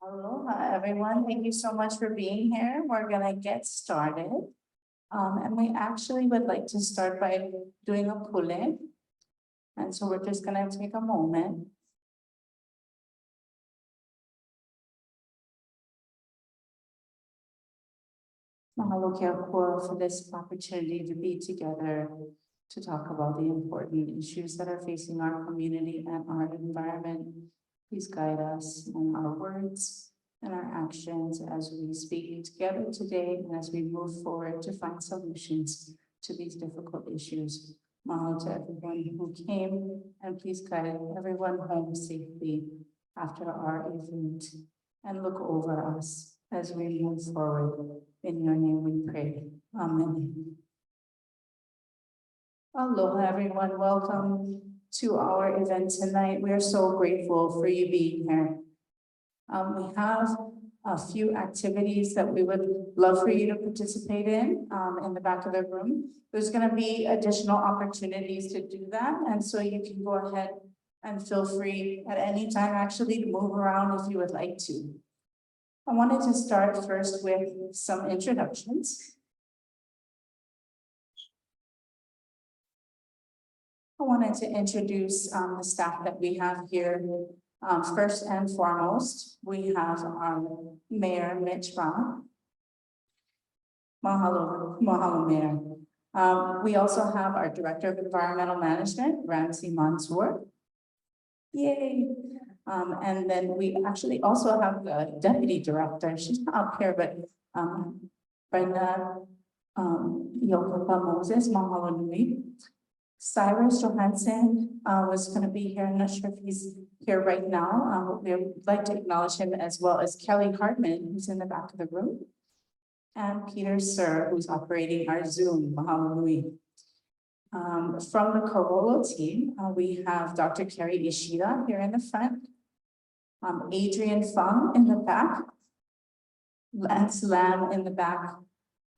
Aloha, everyone. Thank you so much for being here. We're gonna get started. And we actually would like to start by doing a pule. And so we're just gonna take a moment. Mahalo ke akua for this opportunity to be together to talk about the important issues that are facing our community and our environment. Please guide us in our words and our actions as we speak together today and as we move forward to find solutions to these difficult issues. Mahalo to everyone who came, and please guide everyone home safely after our event and look over us as we move forward. In your name we pray. Amen. Aloha, everyone. Welcome to our event tonight. We are so grateful for you being here. We have a few activities that we would love for you to participate in the back of the room. There's going to be additional opportunities to do that. And so you can go ahead and feel free at any time actually to move around if you would like to. I wanted to start first with some introductions. I wanted to introduce the staff that we have here. First and foremost, we have our Mayor, Mitch Brown. Mahalo, mahalo, Mayor. We also have our Director of Environmental Management, Ramsey Mansour. Yay. And then we actually also have the Deputy Director. She's not up here, but Brenda Yokopa Moses, mahalo nui. Cyrus Johansson was going to be here. I'm not sure if he's here right now. We would like to acknowledge him, as well as Kelly Hartman, who's in the back of the room, and Peter Sir, who's operating our Zoom. Mahalo nui. From the Carolo team, we have Dr. Carrie Ishida here in the front, Adrian Fung in the back, Lance Lam in the back,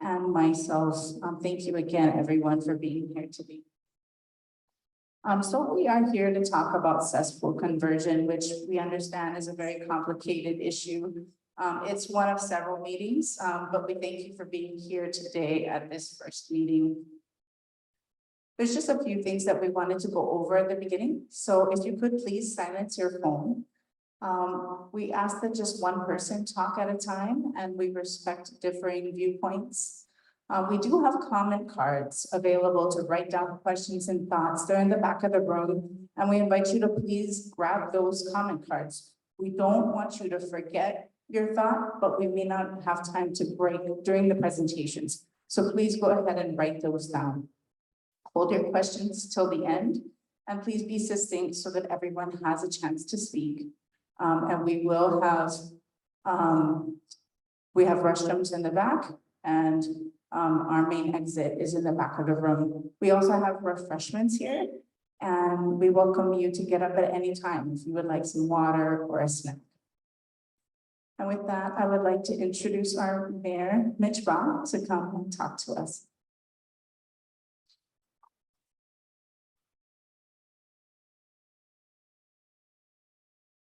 and myself. Thank you again, everyone, for being here today. So we are here to talk about cesspool conversion, which we understand is a very complicated issue. It's one of several meetings, but we thank you for being here today at this first meeting. There's just a few things that we wanted to go over at the beginning. So if you could please silence your phone. We ask that just one person talk at a time, and we respect differing viewpoints. We do have comment cards available to write down questions and thoughts. They're in the back of the room, and we invite you to please grab those comment cards. We don't want you to forget your thought, but we may not have time to break during the presentations. So please go ahead and write those down. Hold your questions till the end, and please be succinct so that everyone has a chance to speak. And we will have, restrooms in the back, and our main exit is in the back of the room. We also have refreshments here, and we welcome you to get up at any time if you would like some water or a snack. And with that, I would like to introduce our Mayor, Mitch Brown, to come and talk to us.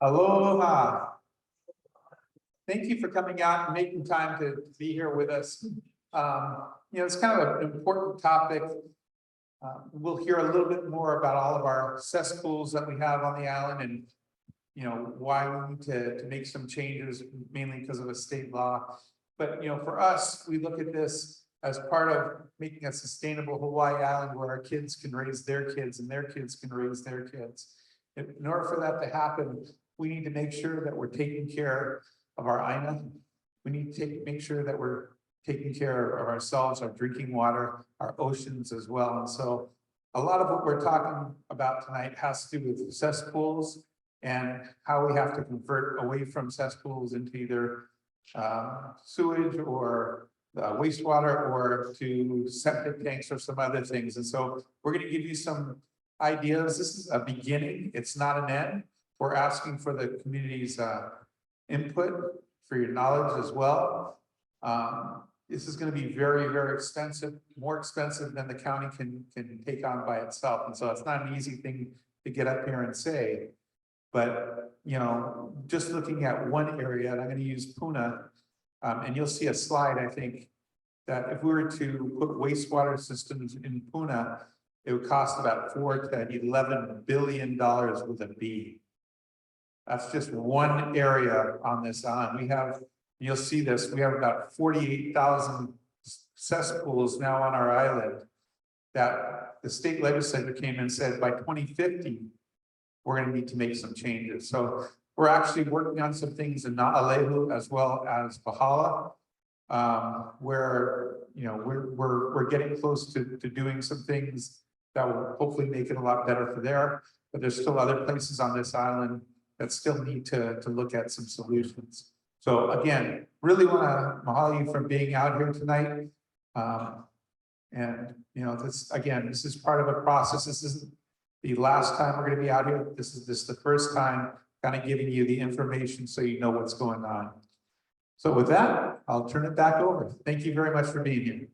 Aloha. Thank you for coming out and making time to be here with us. It's kind of an important topic. We'll hear a little bit more about all of our cesspools that we have on the island, and why we need to make some changes, mainly because of a state law. But for us, we look at this as part of making a sustainable Hawaii island where our kids can raise their kids and their kids can raise their kids. In order for that to happen, we need to make sure that we're taking care of our Aina. We need to make sure that we're taking care of ourselves, our drinking water, our oceans as well. And so a lot of what we're talking about tonight has to do with cesspools and how we have to convert away from cesspools into either sewage or wastewater, or to septic tanks or some other things. And so we're going to give you some ideas. This is a beginning. It's not an end. We're asking for the community's input, for your knowledge as well. This is going to be very, very expensive, more expensive than the county can take on by itself. And so it's not an easy thing to get up here and say. But, just looking at one area, and I'm gonna use Puna, and you'll see a slide, I think, that if we were to put wastewater systems in Puna, it would cost about $4 to $11 billion with a B. That's just one area on this island. We have, you'll see this, we have about 48,000 cesspools now on our island that the state legislature came and said by 2050, we're going to need to make some changes. So we're actually working on some things in Naalehu as well as Pahala, where we're getting close to doing some things that will hopefully make it a lot better for there. But there's still other places on this island that still need to look at some solutions. So again, really want to mahalo you for being out here tonight. And this is part of a process. This isn't the last time we're going to be out here. This is the first time kind of giving you the information so you know what's going on. So with that, I'll turn it back over. Thank you very much for being here.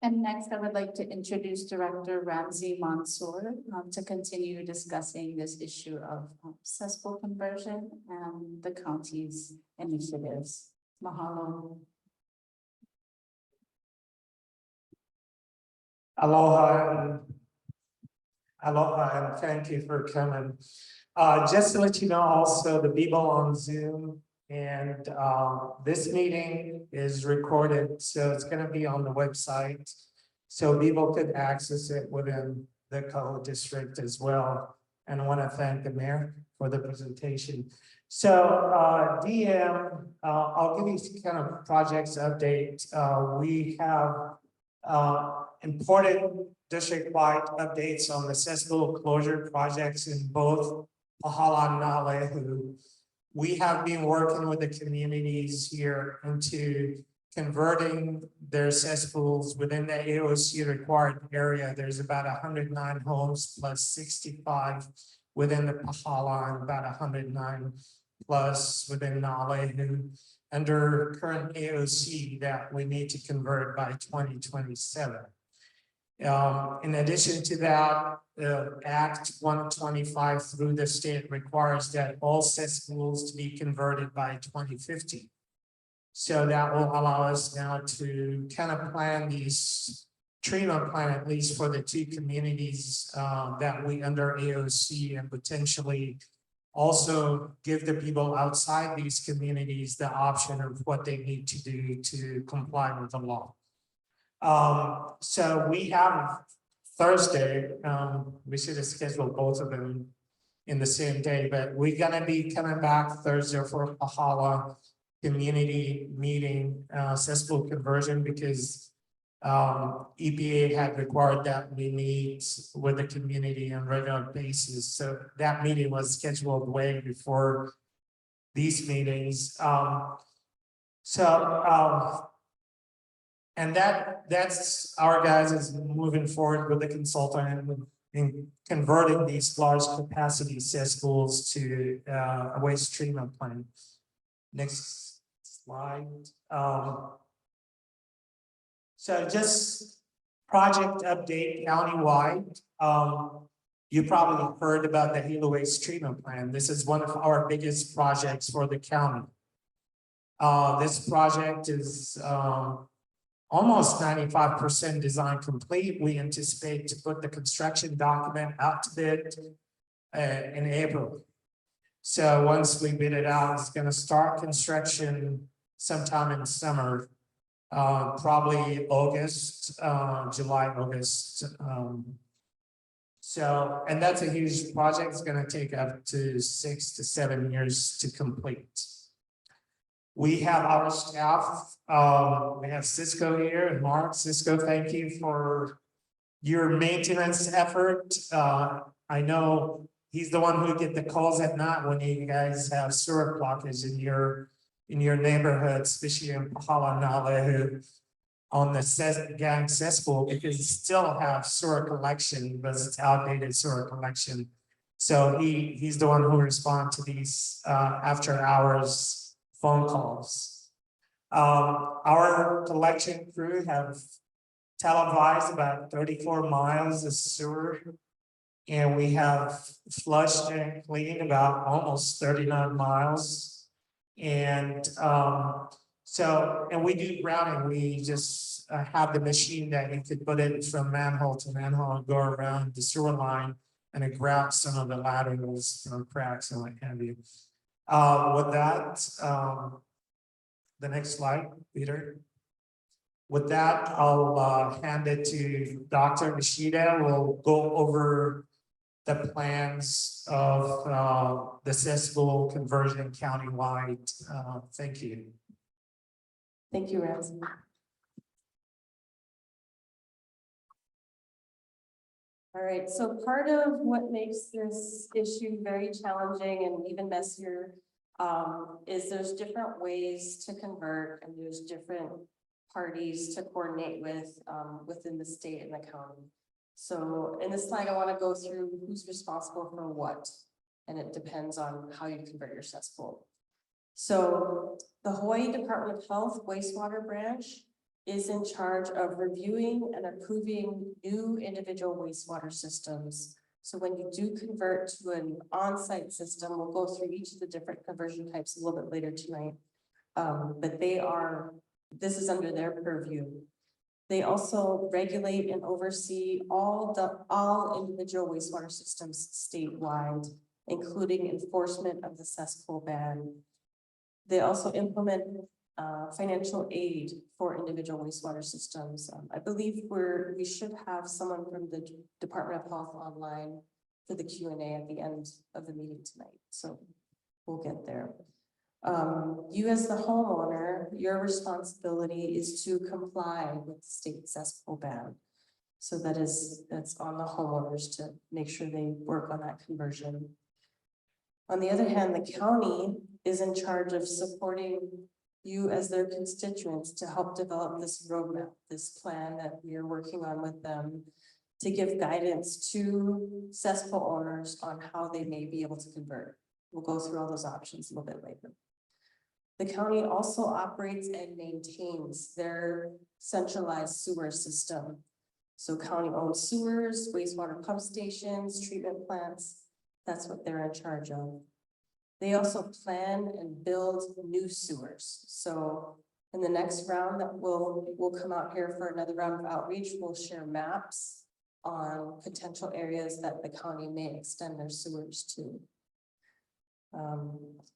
And next, I would like to introduce Director Ramsey Mansour to continue discussing this issue of cesspool conversion and the county's initiatives. Mahalo. Aloha and thank you for coming. Just to let you know also the people on Zoom and this meeting is recorded, so it's going to be on the website. So people could access it within the Kaho district as well. And I want to thank the mayor for the presentation. So DM, I'll give you kind of projects update. We have important district-wide updates on the cesspool closure projects in both Pahala and Naalehu. We have been working with the communities here into converting their cesspools within the AOC required area. There's about 109 homes plus 65 within the Pahala and about 109 plus within Naalehu under current AOC that we need to convert by 2027. In addition to that, Act 125 through the state requires that all cesspools to be converted by 2050. So that will allow us now to kind of plan these treatment plan, at least for the two communities that we under AOC, and potentially also give the people outside these communities the option of what they need to do to comply with the law. So we have Thursday, we should have scheduled both of them in the same day, but we're gonna be coming back Thursday for Pahala community meeting, cesspool conversion, because EPA had required that we meet with the community on a regular basis. So that meeting was scheduled way before these meetings. And that's our guys is moving forward with the consultant in converting these large capacity cesspools to a waste treatment plant. Next slide. So just project update countywide. You probably heard about the Hilo Waste Treatment Plan. This is one of our biggest projects for the county. This project is almost 95% design complete. We anticipate to put the construction document out to bid in April. So once we bid it out, it's going to start construction sometime in summer, probably August, July, August. And that's a huge project. It's going to take up to 6 to 7 years to complete. We have our staff. We have Cisco here and Mark. Cisco, thank you for your maintenance effort. I know he's the one who get the calls at night when you guys have sewer blockage in your neighborhood, especially in Pahala and Naalehu, on the gang cesspool, because you still have sewer collection, but it's outdated sewer collection. So he's the one who responds to these after hours phone calls. Our collection crew have televised about 34 miles of sewer. And we have flushed and cleaned about almost 39 miles. And and we do grouting. We just have the machine that you could put it from manhole to manhole and go around the sewer line, and it grabs some of the laterals from cracks and what have you. With that, the next slide, Peter. With that, I'll hand it to Dr. Nishida. We'll go over the plans of the cesspool conversion countywide. Thank you. Thank you, Rams. All right, so part of what makes this issue very challenging and even messier is there's different ways to convert, and there's different parties to coordinate with within the state and the county. So in this slide, I want to go through who's responsible for what, and it depends on how you convert your cesspool. So the Hawaii Department of Health Wastewater Branch is in charge of reviewing and approving new individual wastewater systems. So when you do convert to an on-site system, we'll go through each of the different conversion types a little bit later tonight. But this is under their purview. They also regulate and oversee all individual wastewater systems statewide, including enforcement of the cesspool ban. They also implement financial aid for individual wastewater systems. I believe we should have someone from the Department of Health online for the Q&A at the end of the meeting tonight. So we'll get there. You as the homeowner, your responsibility is to comply with the state cesspool ban. So that's on the homeowners to make sure they work on that conversion. On the other hand, the county is in charge of supporting you as their constituents to help develop this roadmap, this plan that we are working on with them to give guidance to cesspool owners on how they may be able to convert. We'll go through all those options a little bit later. The county also operates and maintains their centralized sewer system. So county-owned sewers, wastewater pump stations, treatment plants, that's what they're in charge of. They also plan and build new sewers. So in the next round that we'll come out here for another round of outreach, we'll share maps on potential areas that the county may extend their sewers to.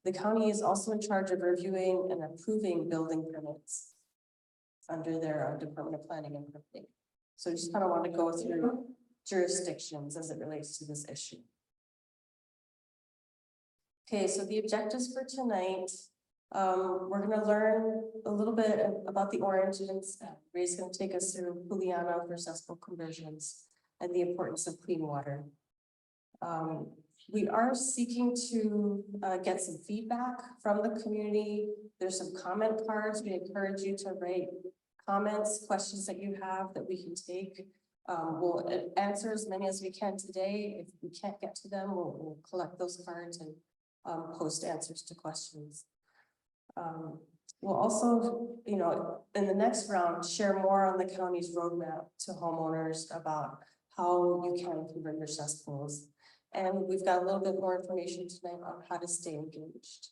The county is also in charge of reviewing and approving building permits under their Department of Planning and Permitting. So I just kind of want to go through jurisdictions as it relates to this issue. Okay, so the objectives for tonight, we're going to learn a little bit about the origins. Ray's going to take us through Juliana for cesspool conversions and the importance of clean water. We are seeking to get some feedback from the community. There's some comment cards. We encourage you to write comments, questions that you have that we can take. We'll answer as many as we can today. If we can't get to them, we'll collect those cards and post answers to questions. We'll also, in the next round, share more on the county's roadmap to homeowners about how you can convert your cesspools. And we've got a little bit more information tonight on how to stay engaged.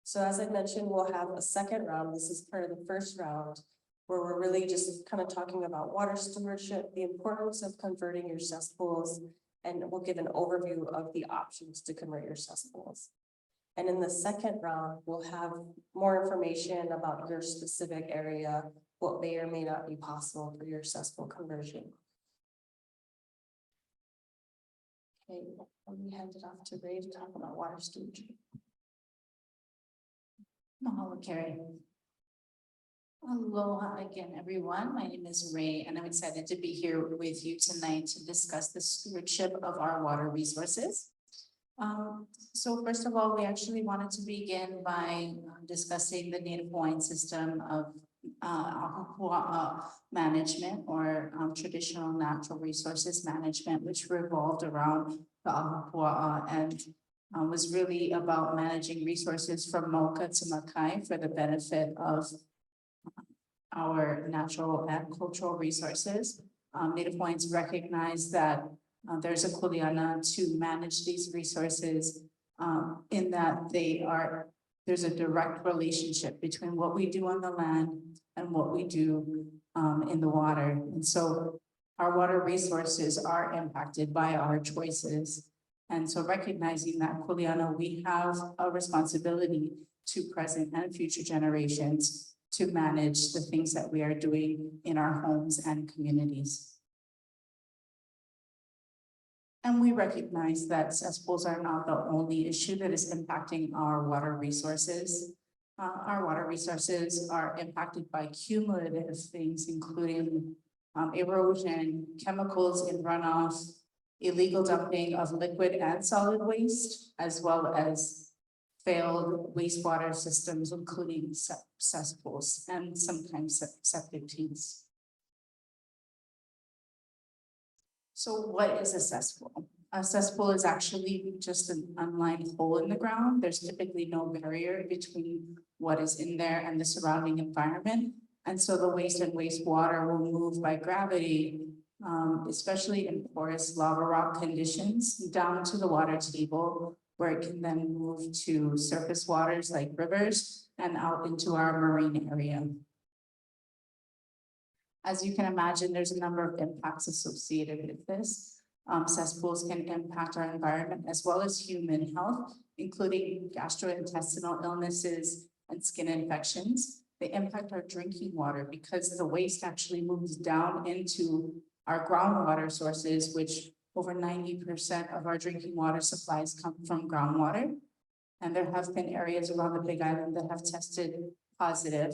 So as I mentioned, we'll have a second round. This is part of the first round, where we're really just kind of talking about water stewardship, the importance of converting your cesspools, and we'll give an overview of the options to convert your cesspools. And in the second round, we'll have more information about your specific area, what may or may not be possible for your cesspool conversion. Okay, let me hand it off to Ray to talk about water stewardship. Mahalo, Carrie. Aloha again, everyone. My name is Ray, and I'm excited to be here with you tonight to discuss the stewardship of our water resources. So first of all, we actually wanted to begin by discussing the Native Hawaiian system of management, or traditional natural resources management, which revolved around the Ahupua'a and was really about managing resources from Mauka to Makai for the benefit of our natural and cultural resources. Native Hawaiians recognize that there's a kuleana to manage these resources in that there's a direct relationship between what we do on the land and what we do in the water. And so our water resources are impacted by our choices. And so recognizing that kuleana, we have a responsibility to present and future generations to manage the things that we are doing in our homes and communities. And we recognize that cesspools are not the only issue that is impacting our water resources. Our water resources are impacted by cumulative things, including erosion, chemicals in runoff, illegal dumping of liquid and solid waste, as well as failed wastewater systems, including cesspools and sometimes septic tanks. So what is a cesspool? A cesspool is actually just an unlined hole in the ground. There's typically no barrier between what is in there and the surrounding environment. And so the waste and wastewater will move by gravity, especially in porous lava rock conditions, down to the water table, where it can then move to surface waters like rivers and out into our marine area. As you can imagine, there's a number of impacts associated with this. Cesspools can impact our environment as well as human health, including gastrointestinal illnesses and skin infections. They impact our drinking water because the waste actually moves down into our groundwater sources, which over 90% of our drinking water supplies come from groundwater. And there have been areas around the Big Island that have tested positive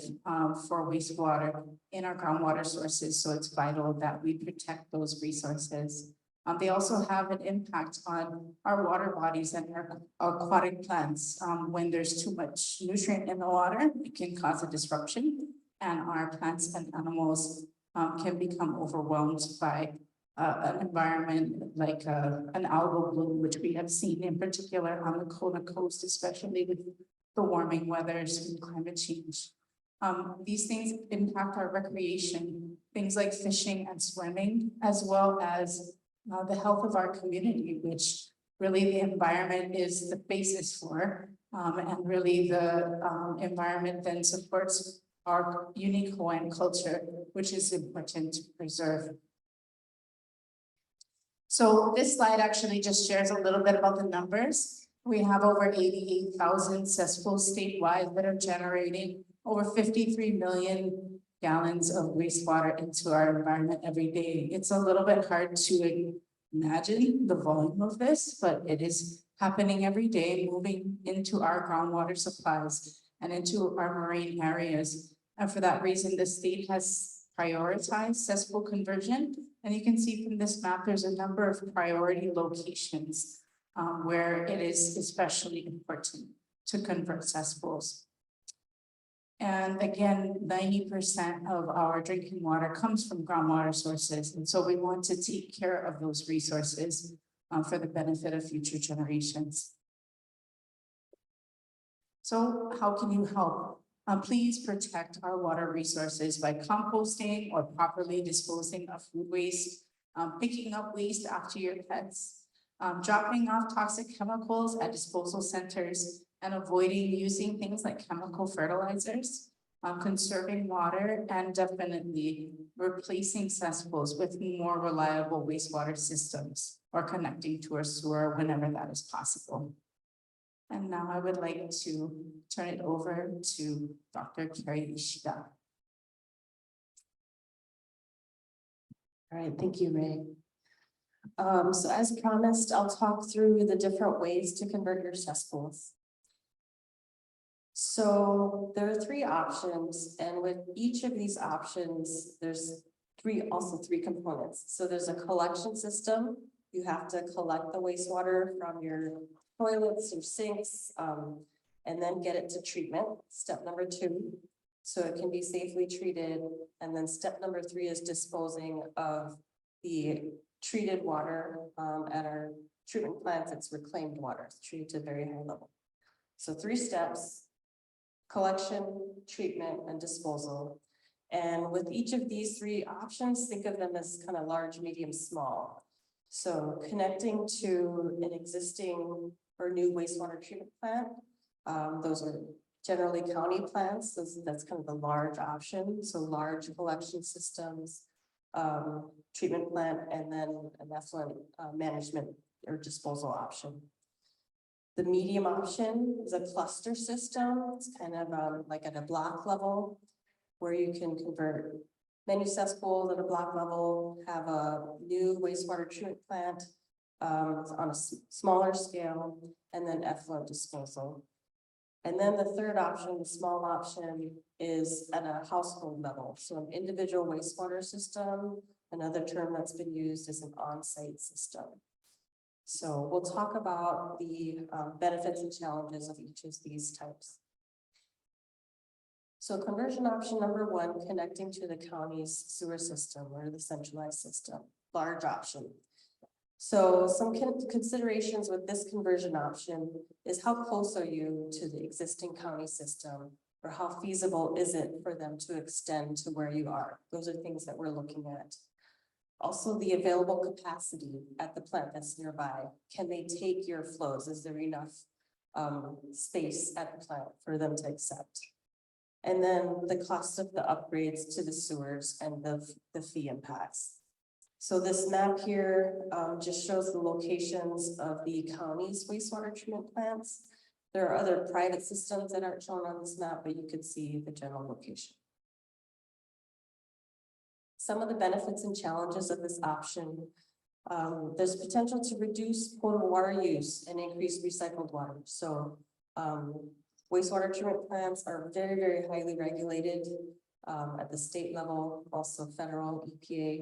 for wastewater in our groundwater sources. So it's vital that we protect those resources. They also have an impact on our water bodies and our aquatic plants. When there's too much nutrient in the water, it can cause a disruption, and our plants and animals can become overwhelmed by an environment like an algal bloom, which we have seen in particular on the Kona coast, especially with the warming weathers and climate change. These things impact our recreation, things like fishing and swimming, as well as the health of our community, which really the environment is the basis for, and really the environment then supports our unique Hawaiian culture, which is important to preserve. So this slide actually just shares a little bit about the numbers. We have over 88,000 cesspools statewide that are generating over 53 million gallons of wastewater into our environment every day. It's a little bit hard to imagine the volume of this, but it is happening every day, moving into our groundwater supplies and into our marine areas. And for that reason, the state has prioritized cesspool conversion. And you can see from this map, there's a number of priority locations where it is especially important to convert cesspools. And again, 90% of our drinking water comes from groundwater sources. And so we want to take care of those resources for the benefit of future generations. So how can you help? Please protect our water resources by composting or properly disposing of food waste, picking up waste after your pets, dropping off toxic chemicals at disposal centers, and avoiding using things like chemical fertilizers, conserving water, and definitely replacing cesspools with more reliable wastewater systems or connecting to a sewer whenever that is possible. And now I would like to turn it over to Dr. Carrie Ishida. All right, thank you, Ray. So as promised, I'll talk through the different ways to convert your cesspools. So there are three options, and with each of these options, there's also three components. So there's a collection system. You have to collect the wastewater from your toilets or sinks, and then get it to treatment, step number 2, so it can be safely treated. And then step number 3 is disposing of the treated water at our treatment plants. It's reclaimed water, it's treated to a very high level. So 3 steps: collection, treatment, and disposal. And with each of these three options, think of them as kind of large, medium, small. So connecting to an existing or new wastewater treatment plant, those are generally county plants. That's kind of the large option. So large collection systems, treatment plant, and then an effluent management or disposal option. The medium option is a cluster system. It's kind of like at a block level, where you can convert many cesspools at a block level, have a new wastewater treatment plant on a smaller scale, and then effluent disposal. And then the third option, the small option, is at a household level. So an individual wastewater system, another term that's been used is an on-site system. So we'll talk about the benefits and challenges of each of these types. So conversion option number one, connecting to the county's sewer system or the centralized system, large option. So some considerations with this conversion option is how close are you to the existing county system, or how feasible is it for them to extend to where you are? Those are things that we're looking at. Also, the available capacity at the plant that's nearby. Can they take your flows? Is there enough space at the plant for them to accept? And then the cost of the upgrades to the sewers and the fee impacts. So this map here just shows the locations of the county's wastewater treatment plants. There are other private systems that aren't shown on this map, but you can see the general location. Some of the benefits and challenges of this option. There's potential to reduce potable water use and increase recycled water. So wastewater treatment plants are very, very highly regulated at the state level, also federal EPA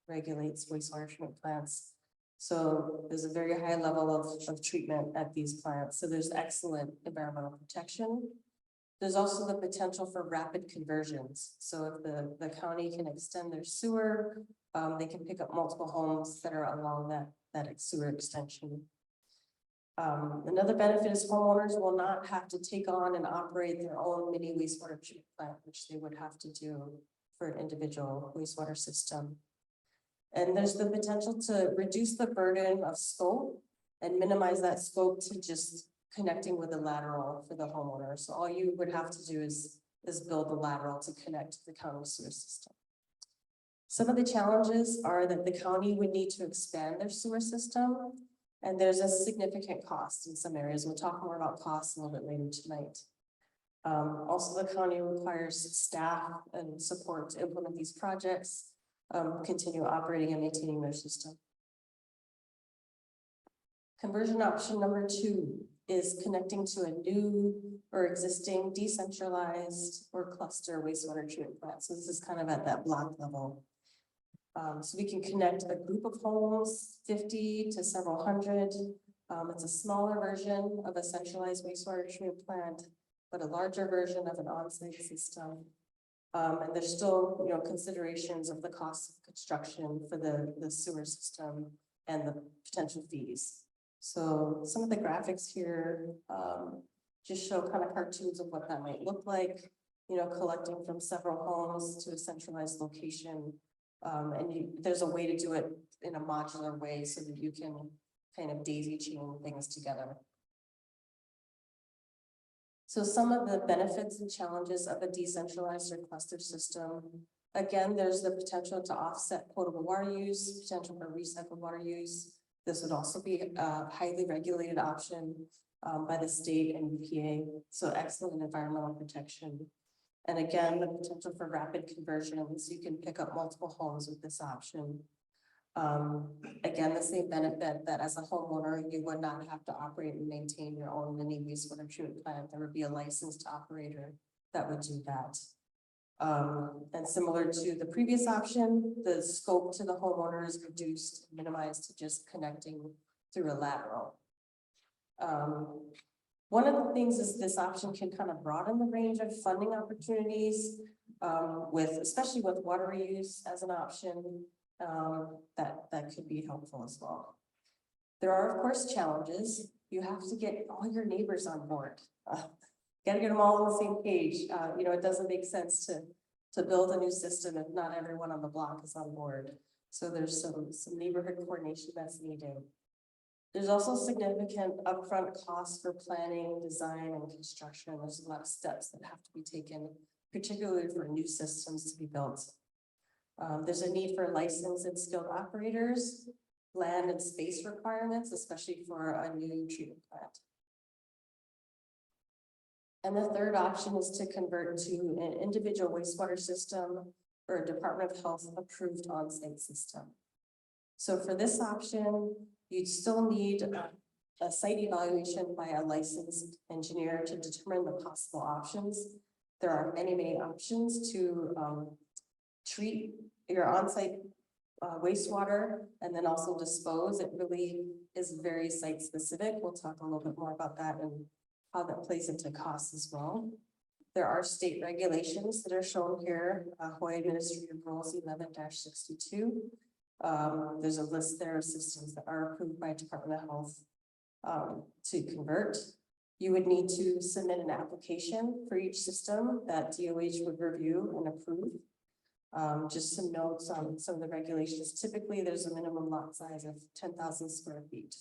regulates wastewater treatment plants. So there's a very high level of treatment at these plants. So there's excellent environmental protection. There's also the potential for rapid conversions. So if the county can extend their sewer, they can pick up multiple homes that are along that sewer extension. Another benefit is homeowners will not have to take on and operate their own mini wastewater treatment plant, which they would have to do for an individual wastewater system. And there's the potential to reduce the burden of scope and minimize that scope to just connecting with the lateral for the homeowner. So all you would have to do is build the lateral to connect to the county sewer system. Some of the challenges are that the county would need to expand their sewer system, and there's a significant cost in some areas. We'll talk more about costs a little bit later tonight. Also, the county requires staff and support to implement these projects, continue operating and maintaining their system. Conversion option number two is connecting to a new or existing decentralized or cluster wastewater treatment plant. So this is kind of at that block level. So we can connect a group of homes, 50 to several hundred. It's a smaller version of a centralized wastewater treatment plant, but a larger version of an on-site system. And there's still, considerations of the cost of construction for the sewer system and the potential fees. So some of the graphics here just show kind of cartoons of what that might look like, collecting from several homes to a centralized location. And there's a way to do it in a modular way so that you can kind of daisy chain things together. So some of the benefits and challenges of a decentralized or cluster system. Again, there's the potential to offset potable water use, potential for recycled water use. This would also be a highly regulated option by the state and EPA. So excellent environmental protection. And again, the potential for rapid conversions. You can pick up multiple homes with this option. Again, the same benefit that as a homeowner, you would not have to operate and maintain your own mini wastewater treatment plant. There would be a licensed operator that would do that. And similar to the previous option, the scope to the homeowner is reduced, minimized to just connecting through a lateral. One of the things is this option can kind of broaden the range of funding opportunities, especially with water reuse as an option. That could be helpful as well. There are, of course, challenges. You have to get all your neighbors on board. Got to get them all on the same page. It doesn't make sense to build a new system if not everyone on the block is on board. So there's some neighborhood coordination that's needed. There's also significant upfront costs for planning, design, and construction. There's a lot of steps that have to be taken, particularly for new systems to be built. There's a need for licensed and skilled operators, land and space requirements, especially for a new treatment plant. And the third option is to convert to an individual wastewater system or a Department of Health approved on-site system. So for this option, you'd still need a site evaluation by a licensed engineer to determine the possible options. There are many, many options to treat your on-site wastewater and then also dispose. It really is very site specific. We'll talk a little bit more about that and how that plays into costs as well. There are state regulations that are shown here, Hawaii Administrative Rules 11-62. There's a list there of systems that are approved by Department of Health to convert. You would need to submit an application for each system that DOH would review and approve. Just some notes on some of the regulations. Typically, there's a minimum lot size of 10,000 square feet.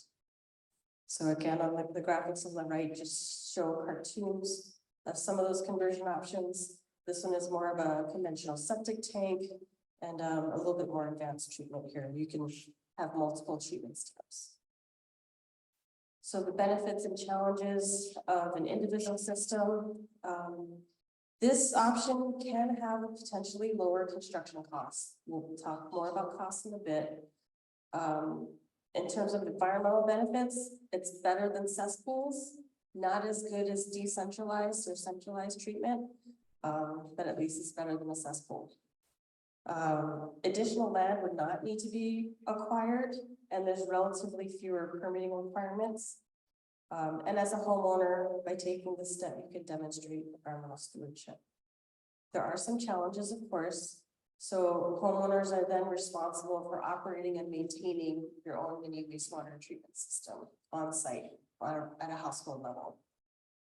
So again, on the graphics on the right, just show cartoons of some of those conversion options. This one is more of a conventional septic tank and a little bit more advanced treatment here. You can have multiple treatment steps. So the benefits and challenges of an individual system. This option can have a potentially lower construction costs. We'll talk more about costs in a bit. In terms of environmental benefits, it's better than cesspools, not as good as decentralized or centralized treatment, but at least it's better than a cesspool. Additional land would not need to be acquired, and there's relatively fewer permitting requirements. And as a homeowner, by taking this step, you can demonstrate environmental stewardship. There are some challenges, of course. So homeowners are then responsible for operating and maintaining your own mini wastewater treatment system on site at a household level.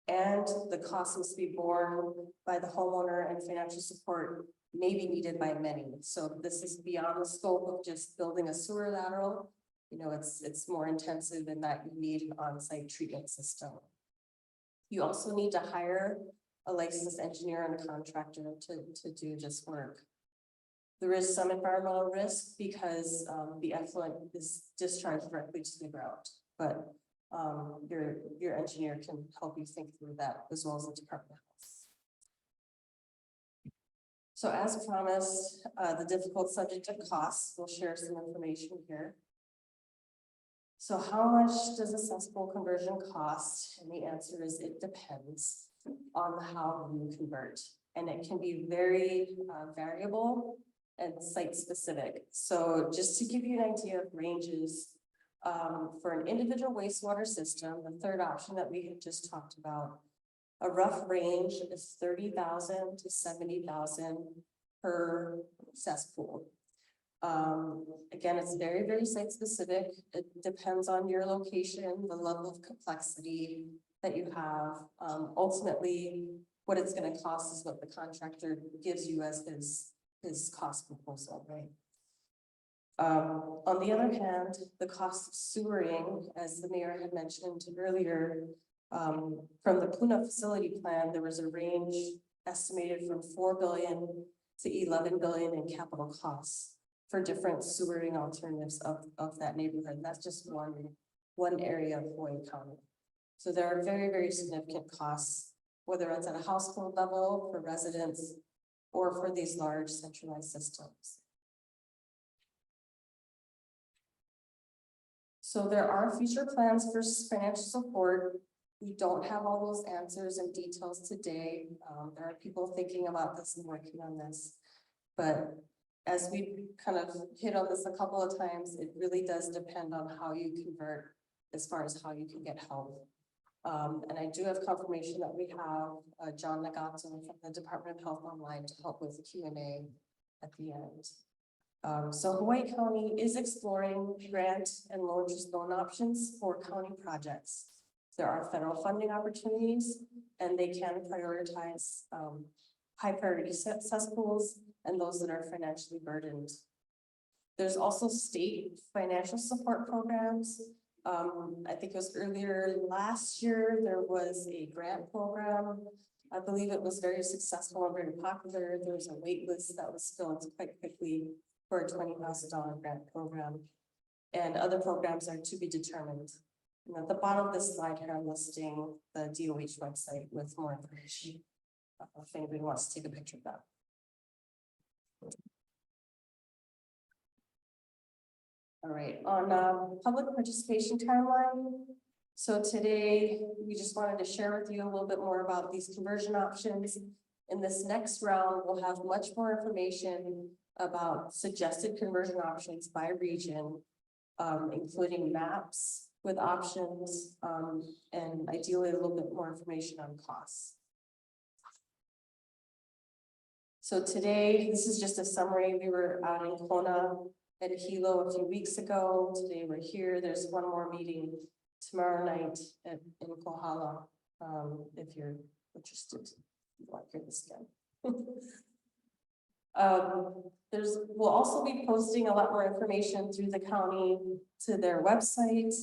And the cost must be borne by the homeowner, and financial support may be needed by many. So this is beyond the scope of just building a sewer lateral. You know, it's more intensive in that you need an on-site treatment system. You also need to hire a licensed engineer and a contractor to do this work. There is some environmental risk because the effluent is discharged directly to the ground, but your engineer can help you think through that as well as the Department of Health. So as promised, the difficult subject of costs, we'll share some information here. So how much does a cesspool conversion cost? And the answer is it depends on how you convert. And it can be very variable and site specific. So just to give you an idea of ranges, for an individual wastewater system, the third option that we had just talked about, a rough range is 30,000 to 70,000 per cesspool. Again, it's very, very site specific. It depends on your location, the level of complexity that you have. Ultimately, what it's going to cost is what the contractor gives you as his cost proposal, right? On the other hand, the cost of sewering, as the mayor had mentioned earlier, from the Puna facility plan, there was a range estimated from 4 billion to 11 billion in capital costs for different sewering alternatives of that neighborhood. And that's just one area of Hawaii County. So there are very, very significant costs, whether it's at a household level for residents or for these large centralized systems. So there are future plans for financial support. We don't have all those answers and details today. There are people thinking about this and working on this, but as we kind of hit on this a couple of times, it really does depend on how you convert as far as how you can get help. And I do have confirmation that we have John Nagato from the Department of Health online to help with the Q&A at the end. So Hawaii County is exploring grant and loan options for county projects. There are federal funding opportunities, and they can prioritize high priority cesspools and those that are financially burdened. There's also state financial support programs. I think it was earlier last year, there was a grant program. I believe it was very successful and very popular. There was a wait list that was filled quite quickly for a $20,000 grant program. And other programs are to be determined. And at the bottom of this slide here, I'm listing the DOH website with more information. If anybody wants to take a picture of that. All right, on public participation timeline. So today, we just wanted to share with you a little bit more about these conversion options. In this next round, we'll have much more information about suggested conversion options by region, including maps with options, and ideally a little bit more information on costs. So today, this is just a summary. We were out in Kona at a Hilo a few weeks ago. Today we're here. There's one more meeting tomorrow night in Kohala, if you're interested. You want to hear this again. We'll also be posting a lot more information through the county to their website.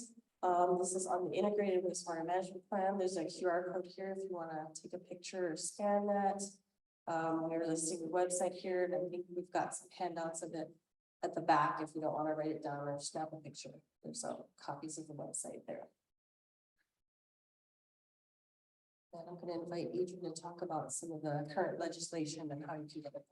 This is on the integrated wastewater management plan. There's a QR code here if you want to take a picture or scan that. We're listing the website here, and I think we've got some handouts of it at the back if you don't want to write it down or snap a picture. There's some copies of the website there. And I'm going to invite Adrian to talk about some of the current legislation and how you can get it.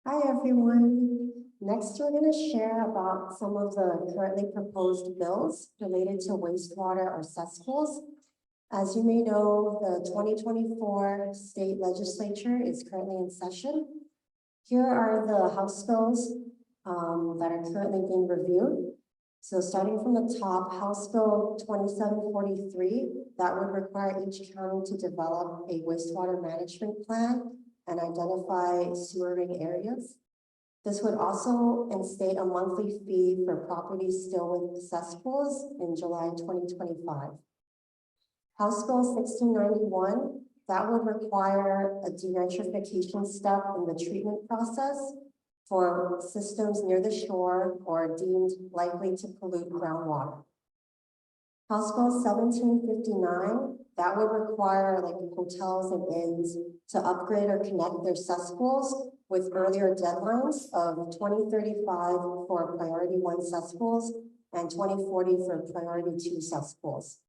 Hi, everyone. Next, we're going to share about some of the currently proposed bills related to wastewater or cesspools. As you may know, the 2024 state legislature is currently in session. Here are the House bills that are currently being reviewed. So starting from the top, House Bill 2743, that would require each county to develop a wastewater management plan and identify sewering areas. This would also instate a monthly fee for properties still with cesspools in July 2025. House Bill 1691, that would require a denitrification step in the treatment process for systems near the shore or deemed likely to pollute groundwater. House Bill 1759, that would require like hotels and inns to upgrade or connect their cesspools with earlier deadlines of 2035 for priority 1 cesspools and 2040 for priority 2 cesspools.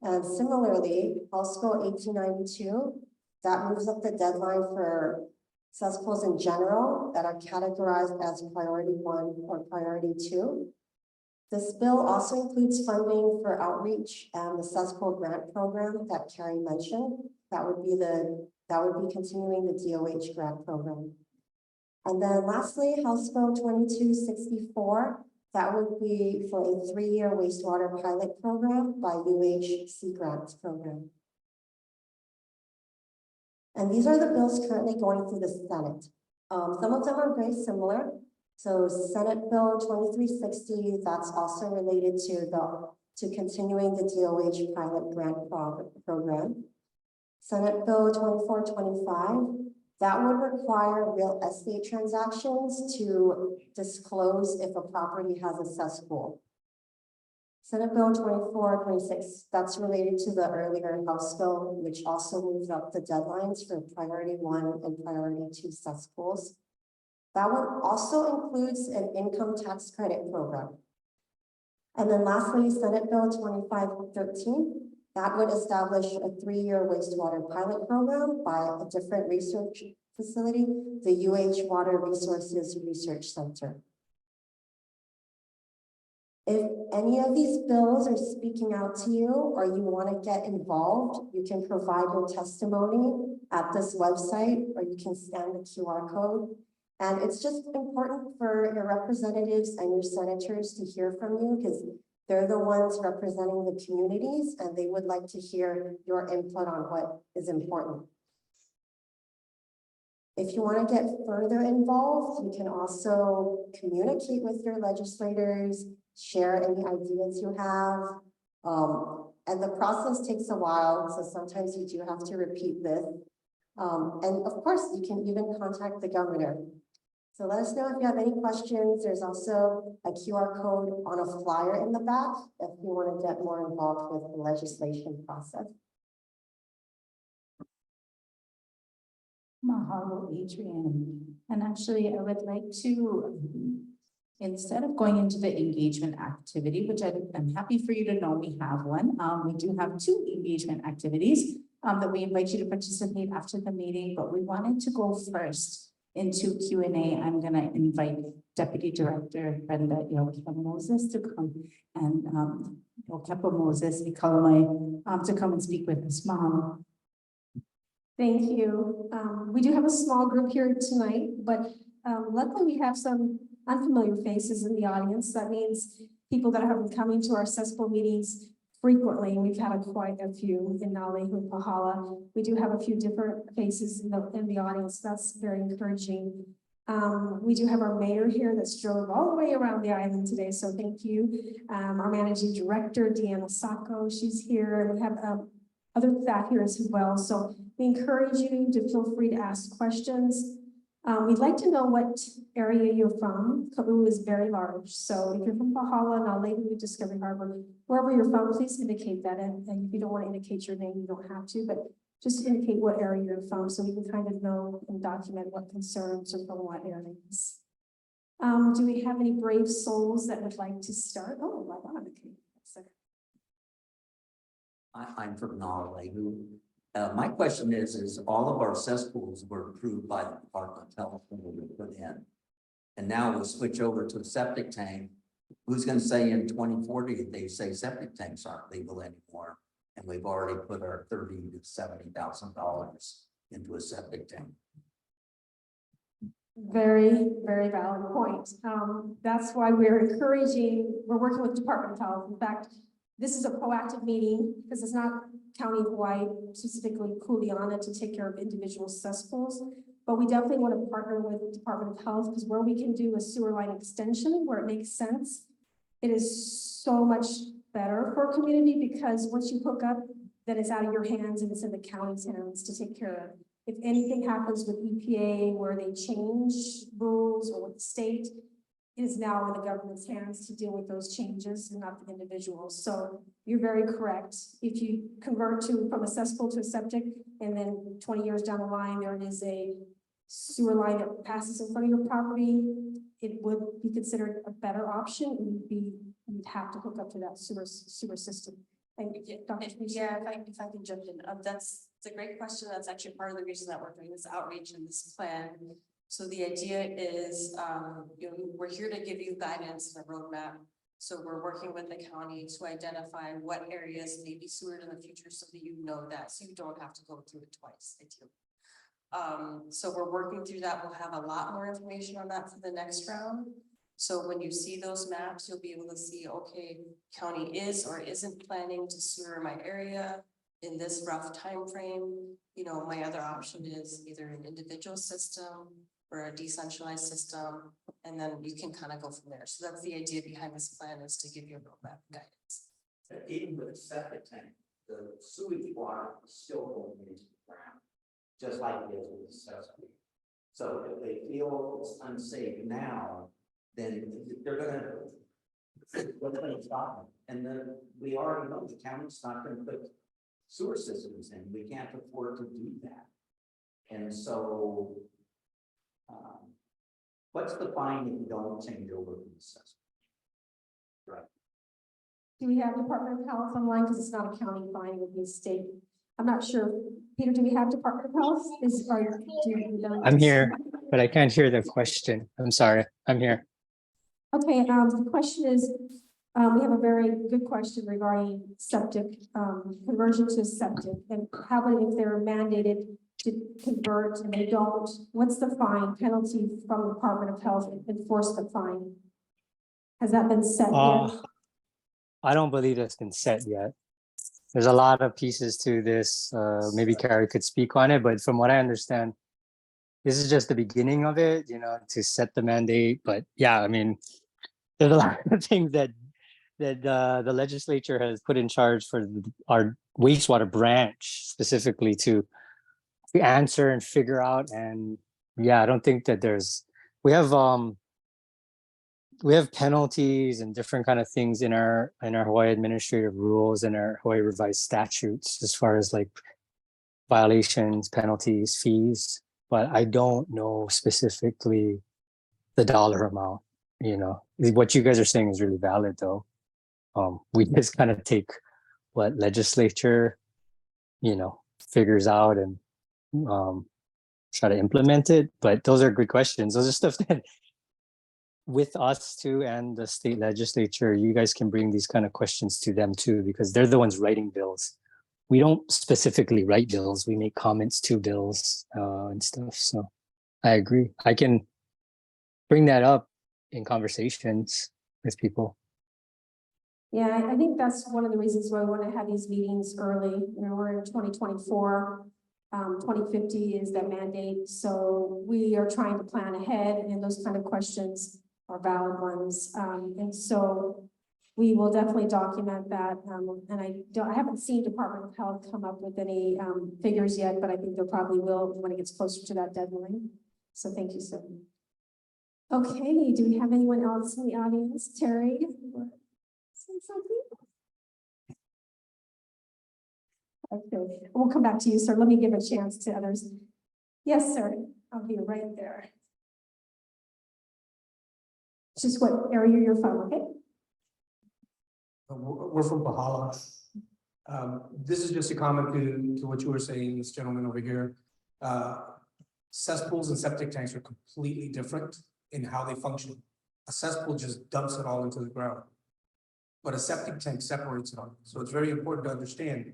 And similarly, House Bill 1892, that moves up the deadline for cesspools in general that are categorized as priority 1 or priority 2. This bill also includes funding for outreach and the cesspool grant program that Carrie mentioned. That would be continuing the DOH grant program. And then lastly, House Bill 2264, that would be for a 3-year wastewater pilot program by UH Grants program. And these are the bills currently going through the Senate. Some of them are very similar. So Senate Bill 2360, that's also related to continuing the DOH pilot grant program. Senate Bill 2425, that would require real estate transactions to disclose if a property has a cesspool. Senate Bill 2426, that's related to the earlier House bill, which also moves up the deadlines for priority 1 and priority 2 cesspools. That one also includes an income tax credit program. And then lastly, Senate Bill 2513, that would establish a 3-year wastewater pilot program by a different research facility, the UH Water Resources Research Center. If any of these bills are speaking out to you or you want to get involved, you can provide your testimony at this website or you can scan the QR code. And it's just important for your representatives and your senators to hear from you because they're the ones representing the communities and they would like to hear your input on what is important. If you want to get further involved, you can also communicate with your legislators, share any ideas you have. And the process takes a while, so sometimes you do have to repeat this. And of course, you can even contact the governor. So let us know if you have any questions. There's also a QR code on a flyer in the back if you want to get more involved with the legislation process. Mahalo, Adrian. And actually, I would like to, instead of going into the engagement activity, which I'm happy for you to know we have one. We do have 2 engagement activities that we invite you to participate after the meeting, but we wanted to go first into Q&A. I'm gonna invite Deputy Director Brenda Yokepa Moses to come and Yokepa Moses, to come and speak with us. Mahalo. Thank you. We do have a small group here tonight, but luckily we have some unfamiliar faces in the audience. That means people that have been coming to our cesspool meetings frequently. We've had quite a few in Naalehu and Pahala. We do have a few different faces in the audience. That's very encouraging. We do have our mayor here that's drove all the way around the island today, so thank you. Our managing director, Deanna Sacco, she's here, and we have other staff here as well. So we encourage you to feel free to ask questions. We'd like to know what area you're from. Kaʻu is very large. So if you're from Pahala, Naalehu, Discovery Harbor, wherever you're from, please indicate that. And if you don't want to indicate your name, you don't have to, but just indicate what area you're from so we can kind of know and document what concerns are from what areas. Do we have any brave souls that would like to start? Oh, my God. Okay. I'm from Naalehu. My question is all of our cesspools were approved by the Department of Health when we were put in. And now we'll switch over to a septic tank. Who's going to say in 2040 if they say septic tanks aren't legal anymore? And we've already put our $30,000 to $70,000 into a septic tank. Very, very valid point. That's why we're working with Department of Health. In fact, this is a proactive meeting because it's not County of Hawaii, specifically Kuleana, to take care of individual cesspools. But we definitely want to partner with the Department of Health because where we can do a sewer line extension where it makes sense, it is so much better for a community because once you hook up, then it's out of your hands and it's in the county's hands to take care of. If anything happens with EPA where they change rules or with the state, it is now in the government's hands to deal with those changes and not the individuals. So you're very correct. If you convert from a cesspool to a septic, and then 20 years down the line, there is a sewer line that passes in front of your property, it would be considered a better option. You'd have to hook up to that sewer system. And Dr. Yeah, if I can jump in, that's a great question. That's actually part of the reason that we're doing this outreach and this plan. So the idea is, we're here to give you guidance and a roadmap. So we're working with the county to identify what areas may be sewered in the future so that you know that, so you don't have to go through it twice. So we're working through that. We'll have a lot more information on that for the next round. So when you see those maps, you'll be able to see, okay, county is or isn't planning to sewer my area in this rough time frame. My other option is either an individual system or a decentralized system, and then you can kind of go from there. So that's the idea behind this plan, is to give you a roadmap guidance. Even with a septic tank, the sewage water is still going into the ground, just like it is with the cesspool. So if they feel it's unsafe now, then they're gonna stop them. And then we already know the county's not gonna put sewer systems in. We can't afford to do that. And so what's the fine if you don't change over from the cesspool? Right. do we have Department of Health online? Because it's not a county fine, it would be a state. I'm not sure. Peter, do we have Department of Health? I'm here, but I can't hear the question. I'm sorry. I'm here. Okay, the question is, we have a very good question regarding septic, conversion to septic. And how about if they're mandated to convert and they don't? What's the fine penalty from the Department of Health enforce the fine? Has that been set yet? I don't believe it's been set yet. There's a lot of pieces to this. Maybe Carrie could speak on it, but from what I understand, this is just the beginning of it, to set the mandate. But yeah, I mean, there's a lot of things that that the legislature has put in charge for our wastewater branch specifically to answer and figure out. And yeah, I don't think that we have penalties and different kind of things in our Hawaii administrative rules and our Hawaii revised statutes as far as like violations, penalties, fees, but I don't know specifically the dollar amount. You know, what you guys are saying is really valid though. We just kind of take what legislature, figures out and try to implement it. But those are good questions. Those are stuff that with us too and the state legislature, you guys can bring these kind of questions to them too, because they're the ones writing bills. We don't specifically write bills. We make comments to bills and stuff. So I agree. I can bring that up in conversations with people. Yeah, I think that's one of the reasons why we want to have these meetings early. You know, we're in 2024. 2050 is that mandate. So we are trying to plan ahead, and those kind of questions are valid ones. And so we will definitely document that. And I haven't seen Department of Health come up with any figures yet, but I think there probably will when it gets closer to that deadline. So thank you, sir. Okay, do we have anyone else in the audience? Terry? Say something? Okay, we'll come back to you, sir. Let me give a chance to others. Yes, sir. I'll be right there. Just what area you're from, okay? We're from Bahala. This is just a comment to what you were saying, this gentleman over here. Cesspools and septic tanks are completely different in how they function. A cesspool just dumps it all into the ground, but a septic tank separates it all. So it's very important to understand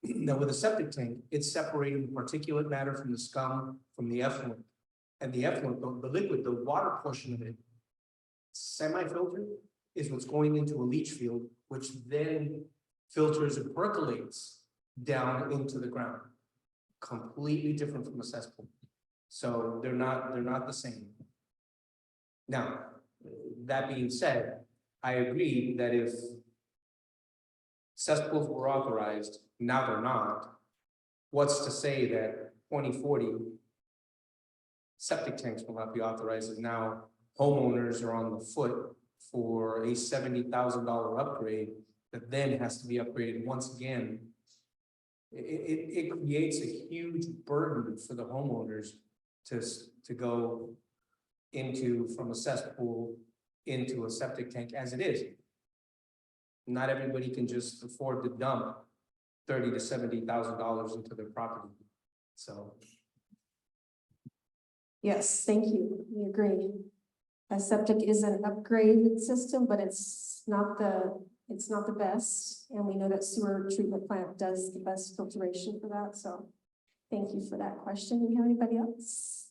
that with a septic tank, it's separating particulate matter from the scum, from the effluent. And the effluent, the liquid, the water portion of it, semi-filtered, is what's going into a leach field, which then filters and percolates down into the ground. Completely different from a cesspool. So they're not the same. Now, that being said, I agree that if cesspools were authorized, now they're not, what's to say that 2040 septic tanks will not be authorized, as now homeowners are on the foot for a $70,000 upgrade that then has to be upgraded once again. It creates a huge burden for the homeowners to go into, from a cesspool into a septic tank as it is. Not everybody can just afford to dump $30,000 to $70,000 into their property. So. Yes, thank you. We agree. A septic is an upgraded system, but it's not the best. And we know that sewer treatment plant does the best filtration for that. So thank you for that question. Do we have anybody else?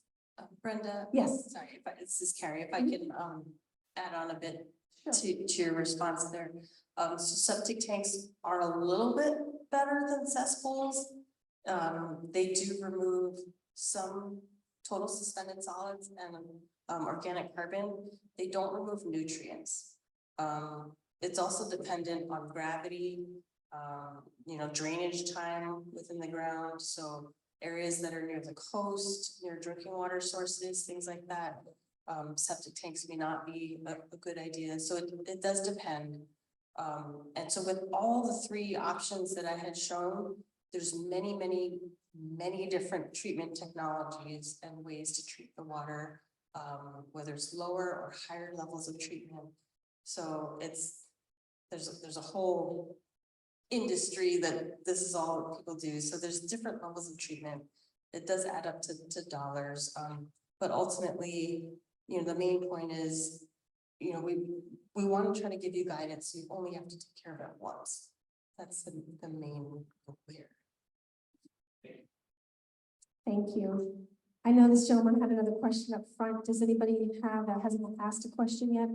Brenda? Yes. Sorry, this is Carrie. If I can add on a bit to your response there. So septic tanks are a little bit better than cesspools. They do remove some total suspended solids and organic carbon. They don't remove nutrients. It's also dependent on gravity, drainage time within the ground. So areas that are near the coast, near drinking water sources, things like that, septic tanks may not be a good idea. So it does depend. And so with all the three options that I had shown, there's many different treatment technologies and ways to treat the water, whether it's lower or higher levels of treatment. So there's a whole industry that this is all people do. So there's different levels of treatment. It does add up to dollars. But ultimately, the main point is, we want to try to give you guidance. You only have to take care of it once. That's the main goal here. Thank you. I know this gentleman had another question up front. Does anybody have that hasn't asked a question yet?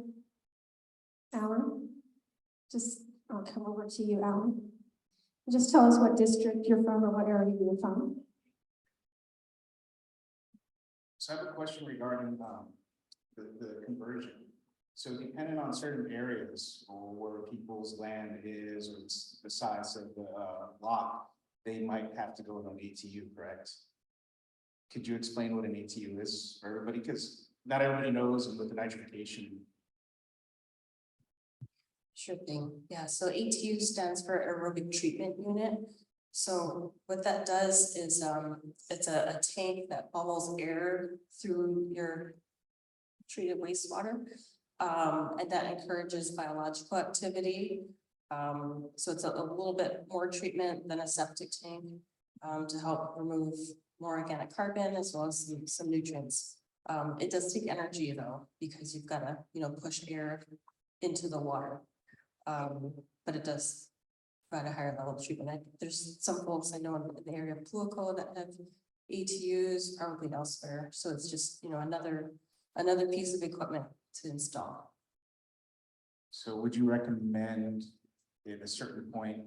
Alan? I'll come over to you, Alan. Just tell us what district you're from or what area you're from. So I have a question regarding the conversion. So depending on certain areas or where people's land is, or the size of the lot, they might have to go to an ATU, correct? Could you explain what an ATU is for everybody? Because not everybody knows, and with the nitrification. Sure thing. Yeah, so ATU stands for aerobic treatment unit. So what that does is, it's a tank that funnels air through your treated wastewater. And that encourages biological activity. So it's a little bit more treatment than a septic tank, to help remove more organic carbon as well as some nutrients. It does take energy though, because you've got to, push air into the water. But it does provide a higher level of treatment. There's some folks I know in the area of Pluoco that have ATUs, probably elsewhere. So it's just, another piece of equipment to install. So would you recommend at a certain point,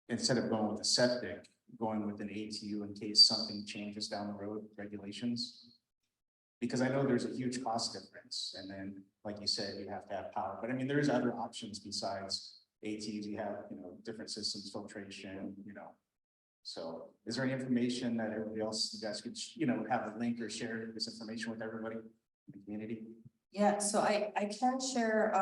instead of going with a septic, going with an ATU in case something changes down the road, regulations? Because I know there's a huge cost difference, and then, like you said, you have to have power, but I mean, there's other options besides ATUs. You have, different systems, filtration, So is there any information that everybody else, you guys could, have a link or share this information with everybody in the community? Yeah, so I can share,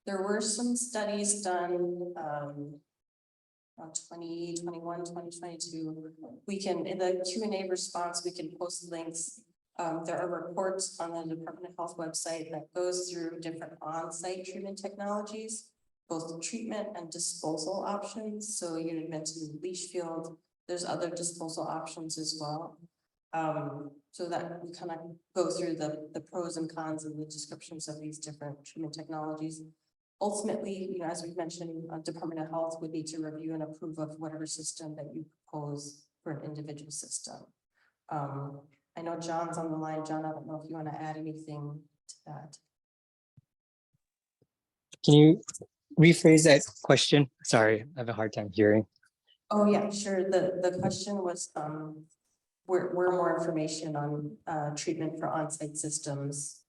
there were some studies done, around 2021, 2022. We can, in the Q&A response, we can post links. There are reports on the Department of Health website that goes through different on-site treatment technologies, both treatment and disposal options. So you had mentioned leach field, there's other disposal options as well. So that we kind of go through the pros and cons and the descriptions of these different treatment technologies. Ultimately, as we've mentioned, Department of Health would need to review and approve of whatever system that you propose for an individual system. I know John's on the line. John, I don't know if you want to add anything to that. Can you rephrase that question? Sorry, I have a hard time hearing. Oh, yeah, sure. The question was, where more information on treatment for on-site systems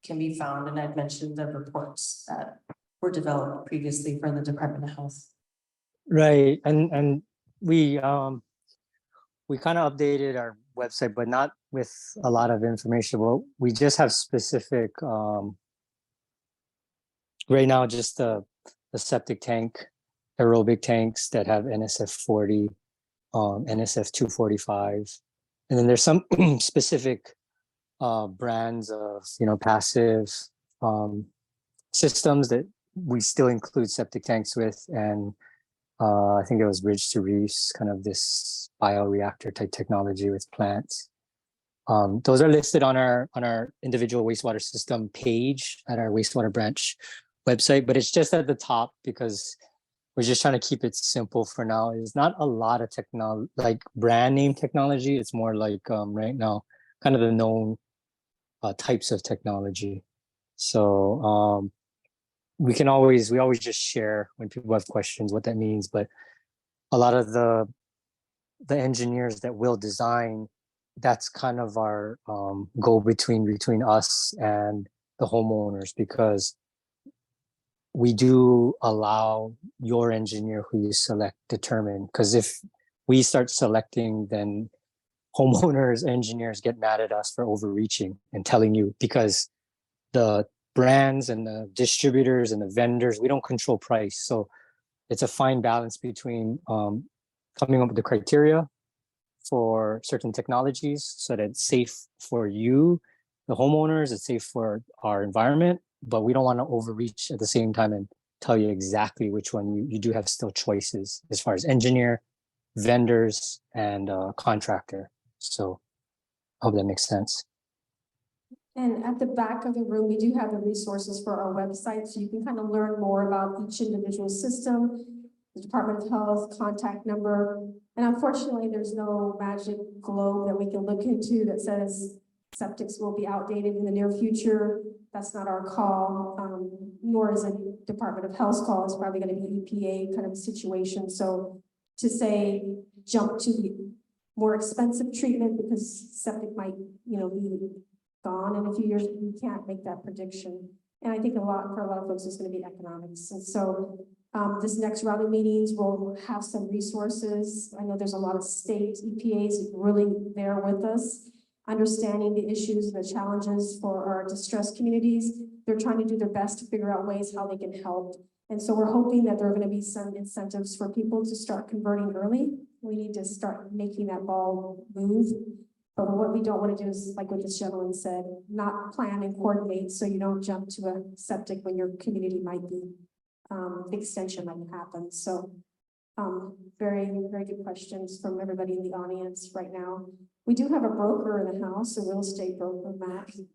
can be found, and I'd mentioned the reports that were developed previously for the Department of Health. Right, and we kind of updated our website, but not with a lot of information. Well, we just have specific right now, just the septic tank, aerobic tanks that have NSF 40, NSF 245, and then there's some specific brands of passive systems that we still include septic tanks with, and I think it was Ridge to Reefs, kind of this bioreactor type technology with plants. Those are listed on our individual wastewater system page at our wastewater branch website, but it's just at the top because we're just trying to keep it simple for now. It's not a lot of technology, like brand name technology. It's more like right now, kind of the known types of technology. So we always just share when people have questions what that means, but a lot of the engineers that will design, that's kind of our go between us and the homeowners, because we do allow your engineer who you select determine, because if we start selecting, then homeowners, engineers get mad at us for overreaching and telling you, because the brands and the distributors and the vendors, we don't control price. So it's a fine balance between coming up with the criteria for certain technologies so that it's safe for you, the homeowners, it's safe for our environment, but we don't want to overreach at the same time and tell you exactly which one. You do have still choices as far as engineer, vendors, and contractor. So I hope that makes sense. And at the back of the room, we do have the resources for our website, so you can kind of learn more about each individual system, the Department of Health contact number. And unfortunately, there's no magic globe that we can look into that says septics will be outdated in the near future. That's not our call, nor is it Department of Health's call. It's probably going to be EPA kind of situation. So to say jump to the more expensive treatment because septic might, be gone in a few years, we can't make that prediction. And I think for a lot of folks, it's gonna be economics. And so this next round of meetings will have some resources. I know there's a lot of state EPAs really there with us, understanding the issues and the challenges for our distressed communities. They're trying to do their best to figure out ways how they can help. And so we're hoping that there are going to be some incentives for people to start converting early. We need to start making that ball move. But what we don't want to do is, like what this gentleman said, not plan and coordinate so you don't jump to a septic when your community might be, the extension might happen. So very, very good questions from everybody in the audience right now. We do have a broker in the house, a real estate broker, Matt. Do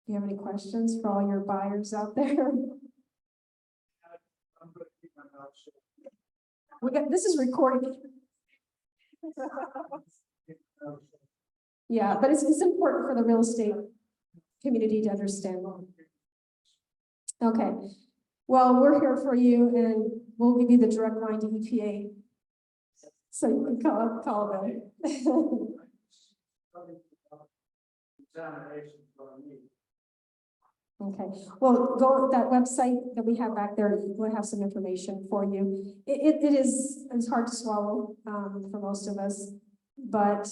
you have any questions for all your buyers out there? This is recorded. Yeah, but it's important for the real estate community to understand. Okay, well, we're here for you and we'll give you the direct line to EPA. So you can call them. Okay, well, go that website that we have back there. We'll have some information for you. It's hard to swallow for most of us, but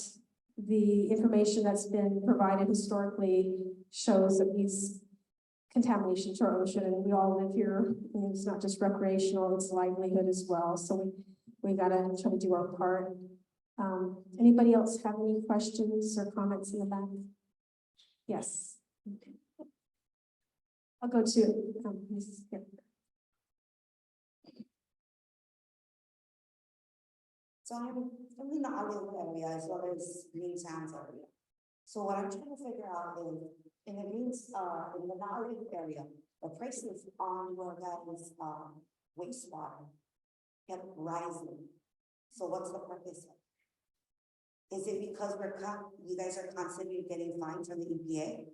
the information that's been provided historically shows that these contamination to our ocean, and we all live here. And it's not just recreational; it's livelihood as well. So we gotta try to do our part. Anybody else have any questions or comments in the back? Yes. Okay. I'll go to Mrs. Skip. So I'm in the Naalehu area as well as Green Sands area. So what I'm trying to figure out is in the Naalehu area, the prices on your guys' wastewater kept rising. So what's the purpose of it? Is it because you guys are constantly getting fines from the EPA?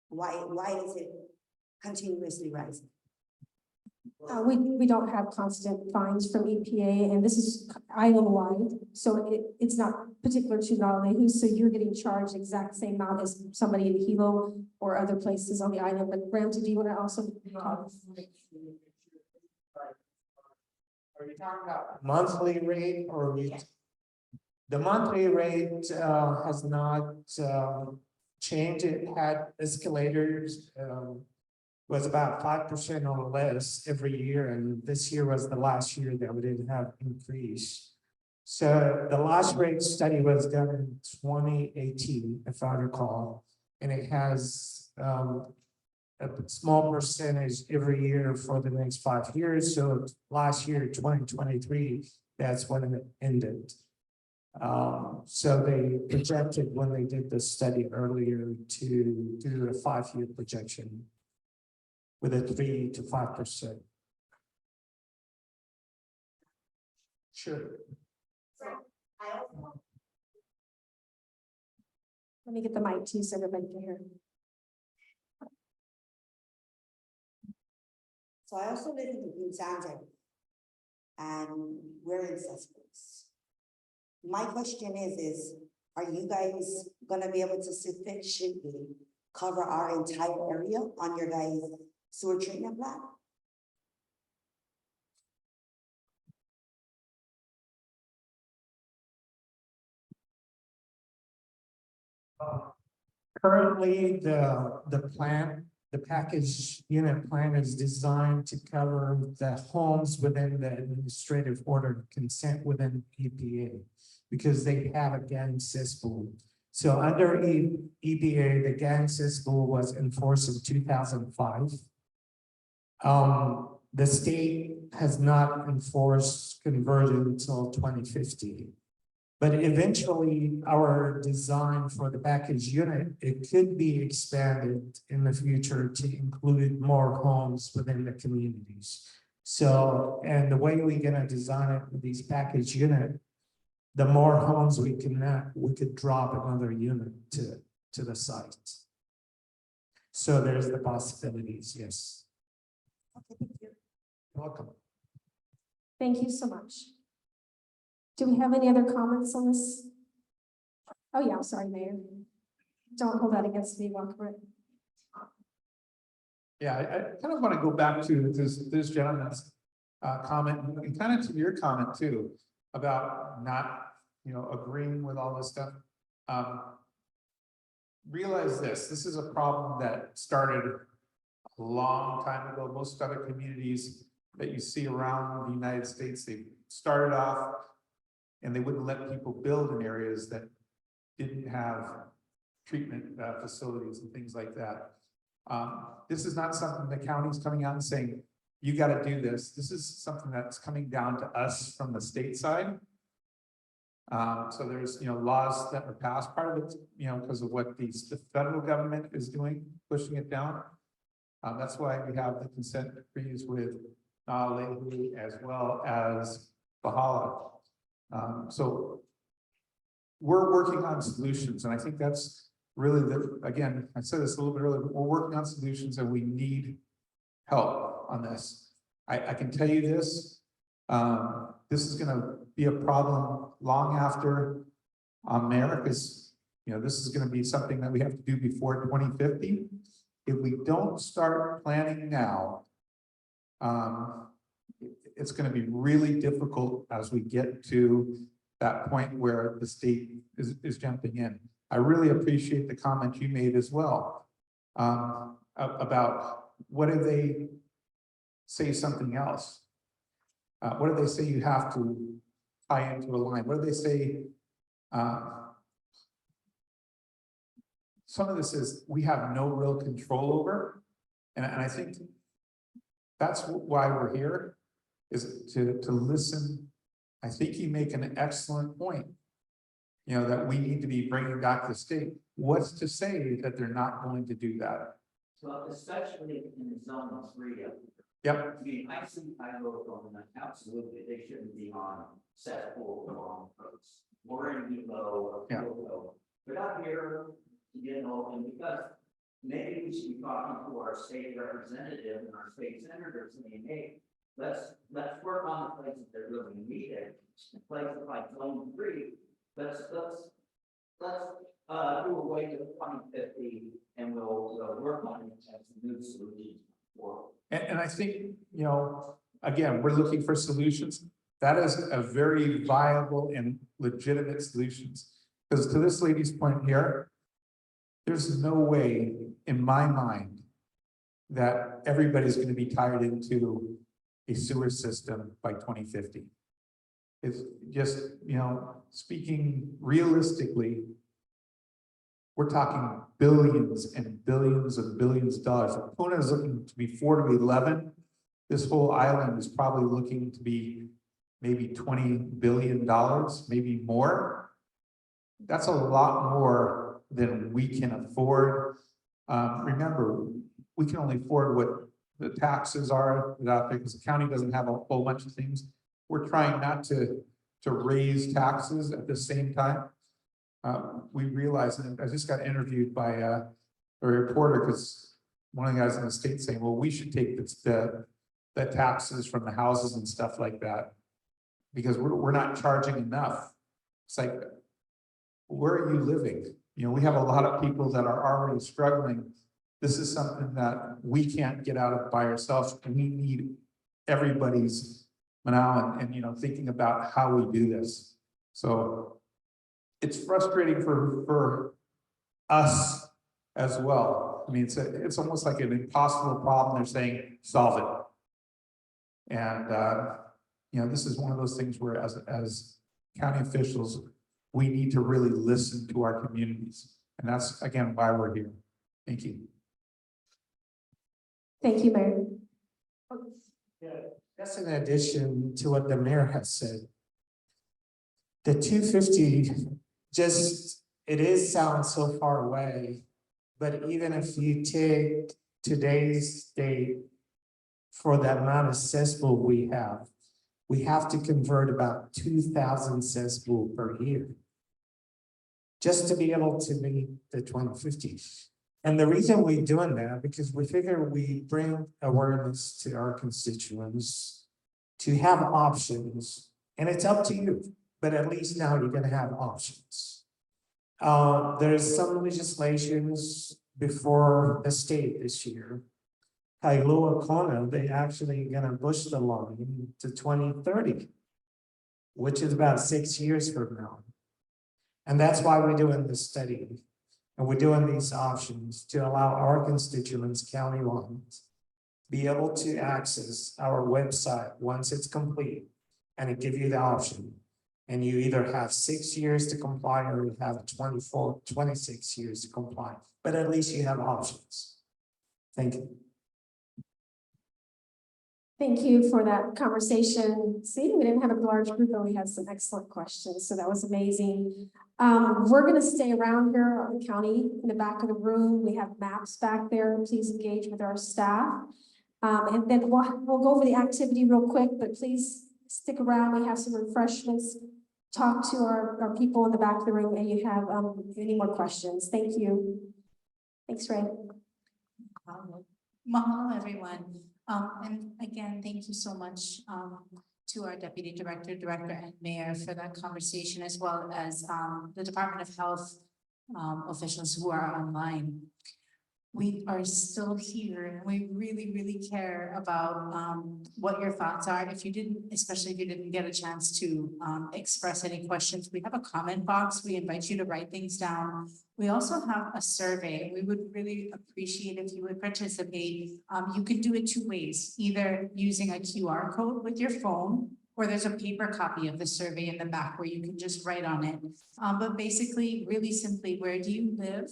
Why is it continuously rising? We don't have constant fines from EPA, and this is island-wide, so it's not particular to Naalehu, so you're getting charged the exact same amount as somebody in Hilo or other places on the island. But Ramsey, do you want to also talk? Are you talking about monthly rate or the monthly rate has not changed. It had escalators, was about 5% or less every year, and this year was the last year that we didn't have increase. So the last rate study was done in 2018, if I recall, and it has a small percentage every year for the next 5 years. So last year, 2023, that's when it ended. So they projected when they did the study earlier to do a 5-year projection with a 3 to 5%. Sure. Let me get the mic to you so everybody can hear. So I also live in the Green Sands area, and we're in cesspools. My question is, are you guys gonna be able to sufficiently cover our entire area on your guys' sewer treatment plant? Currently, the package unit plan is designed to cover the homes within the administrative order of consent within EPA, because they have a gang cesspool. So under EPA, the gang cesspool was enforced in 2005. The state has not enforced conversion until 2050. But eventually, our design for the package unit, it could be expanded in the future to include more homes within the communities. So, and the way we're gonna design it with these package unit, the more homes we could drop another unit to the site. So there's the possibilities, yes. Okay, thank you. Welcome. Thank you so much. Do we have any other comments on this? Oh, yeah, I'm sorry, Mayor. Don't hold that against me, Walker. Yeah, I kind of want to go back to this gentleman's comment and kind of to your comment too about not, agreeing with all this stuff. Realize this is a problem that started a long time ago. Most other communities that you see around the United States, they started off and they wouldn't let people build in areas that didn't have treatment facilities and things like that. This is not something the county's coming out and saying, you got to do this. This is something that's coming down to us from the state side. So there's, laws that were passed, part of it, because of what the federal government is doing, pushing it down. That's why we have the consent decrees with Naalehu as well as Bahala. So we're working on solutions, and I think that's really again, I said this a little bit earlier, but we're working on solutions and we need help on this. I can tell you this, this is gonna be a problem long after I'm there, because this is gonna be something that we have to do before 2050. If we don't start planning now, it's gonna be really difficult as we get to that point where the state is jumping in. I really appreciate the comment you made as well, about what if they say something else? What if they say you have to tie into a line? What if they say, some of this is we have no real control over, and I think that's why we're here, is to listen. I think you make an excellent point, that we need to be bringing back the state. What's to say that they're not going to do that? So especially in the zone 3 of. Yep. I mean, I go on that, absolutely, they shouldn't be on cesspool along roads. We're in below, Yeah. But up here, and because maybe we should be talking to our state representative and our state senator saying, hey, let's work on the places that really need it. Places like zone 3, let's do away with 2050 and we'll work on it as a new solution for. And I think, again, we're looking for solutions. That is a very viable and legitimate solutions. Because to this lady's point here, there's no way in my mind that everybody's going to be tied into a sewer system by 2050. It's just, speaking realistically, we're talking billions and billions and billions of dollars. If Puna is looking to be 4 to 11, this whole island is probably looking to be maybe $20 billion, maybe more. That's a lot more than we can afford. Remember, we can only afford what the taxes are out there, because the county doesn't have a whole bunch of things. We're trying not to raise taxes at the same time. We realize, and I just got interviewed by a reporter, because one of the guys in the state saying, well, we should take the taxes from the houses and stuff like that, because we're not charging enough. It's like, where are you living? We have a lot of people that are already struggling. This is something that we can't get out of by ourselves. We need everybody's now and thinking about how we do this. So it's frustrating for us as well. I mean, it's almost like an impossible problem. They're saying solve it, and this is one of those things where as county officials, we need to really listen to our communities, and that's again why we're here. Thank you. Thank you, Mayor. Yeah, that's in addition to what the mayor has said. The 250 sounds so far away, but even if you take today's state for the amount of cesspool we have to convert about 2,000 cesspool per year just to be able to meet the 2050. And the reason we're doing that, because we figure we bring awareness to our constituents to have options, and it's up to you. but at least now you're gonna have options. There's some legislations before the state this year. Kailua Kona, they actually gonna push the line to 2030, which is about 6 years from now. And that's why we're doing this study. And we're doing these options to allow our constituents countywide be able to access our website once it's complete. And it gives you the option. And you either have 6 years to comply or you have 24, 26 years to comply, but at least you have options. Thank you. Thank you for that conversation. See, we didn't have a large group, but we had some excellent questions, so that was amazing. We're gonna stay around here on the county in the back of the room. We have maps back there. Please engage with our staff. And then we'll go over the activity real quick, but please stick around. We have some refreshments. Talk to our people in the back of the room, and you have any more questions. Thank you. Thanks, Ray. Mahalo, everyone. And again, thank you so much to our Deputy Director, and Mayor for that conversation, as well as the Department of Health officials who are online. We are still here, and we really, really care about what your thoughts are. If you didn't, especially if you didn't get a chance to express any questions, we have a comment box. We invite you to write things down. We also have a survey. We would really appreciate if you would participate. You can do it two ways, either using a QR code with your phone, or there's a paper copy of the survey in the back where you can just write on it. But basically, really simply, where do you live?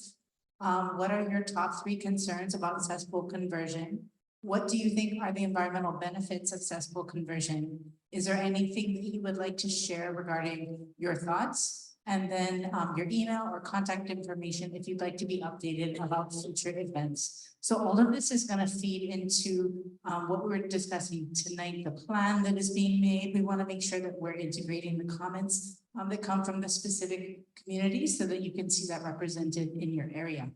What are your top 3 concerns about cesspool conversion? What do you think are the environmental benefits of cesspool conversion? Is there anything that you would like to share regarding your thoughts? And then your email or contact information if you'd like to be updated about future events. So all of this is going to feed into what we're discussing tonight, the plan that is being made. We want to make sure that we're integrating the comments that come from the specific communities so that you can see that represented in your area.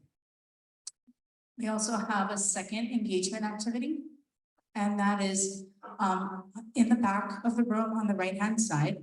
We also have a second engagement activity, and that is in the back of the room on the right-hand side.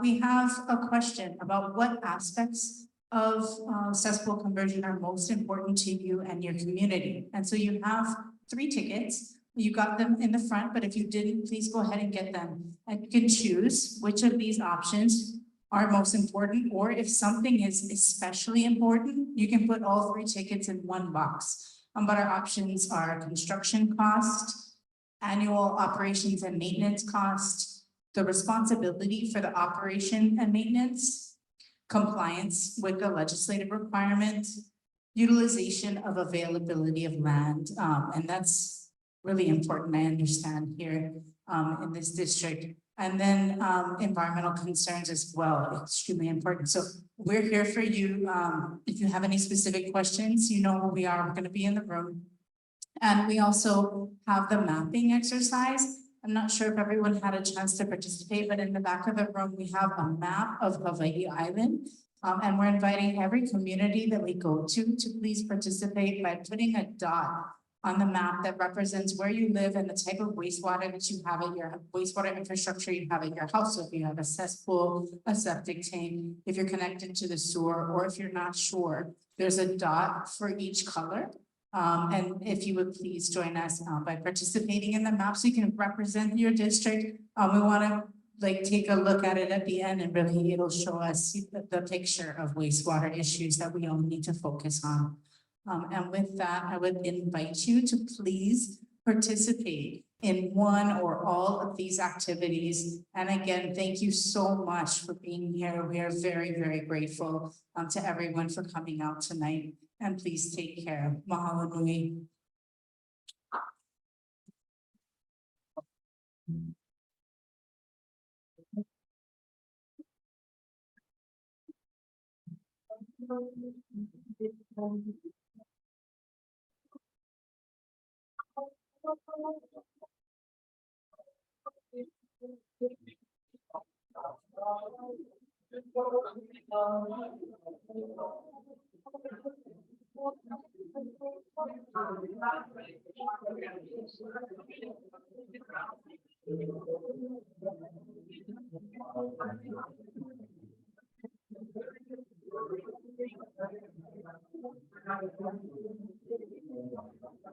We have a question about what aspects of cesspool conversion are most important to you and your community. And so you have 3 tickets. You got them in the front, but if you didn't, please go ahead and get them. And you can choose which of these options are most important, or if something is especially important, you can put all 3 tickets in one box. But our options are construction cost, annual operations and maintenance cost, the responsibility for the operation and maintenance, compliance with the legislative requirements, utilization of availability of land, and that's really important, I understand, here in this district. And then environmental concerns as well, extremely important. So we're here for you. If you have any specific questions, you know who we are. We're going to be in the room. And we also have the mapping exercise. I'm not sure if everyone had a chance to participate, but in the back of the room, we have a map of Hawai'i Island. And we're inviting every community that we go to please participate by putting a dot on the map that represents where you live and the type of wastewater that you have at your wastewater infrastructure you have at your house. So if you have a cesspool, a septic tank, if you're connected to the sewer, or if you're not sure, there's a dot for each color. And if you would please join us by participating in the map so you can represent your district. We want to take a look at it at the end, and really it'll show us the picture of wastewater issues that we all need to focus on. And with that, I would invite you to please participate in one or all of these activities. And again, thank you so much for being here. We are very, very grateful to everyone for coming out tonight. And please take care. Mahalo nui.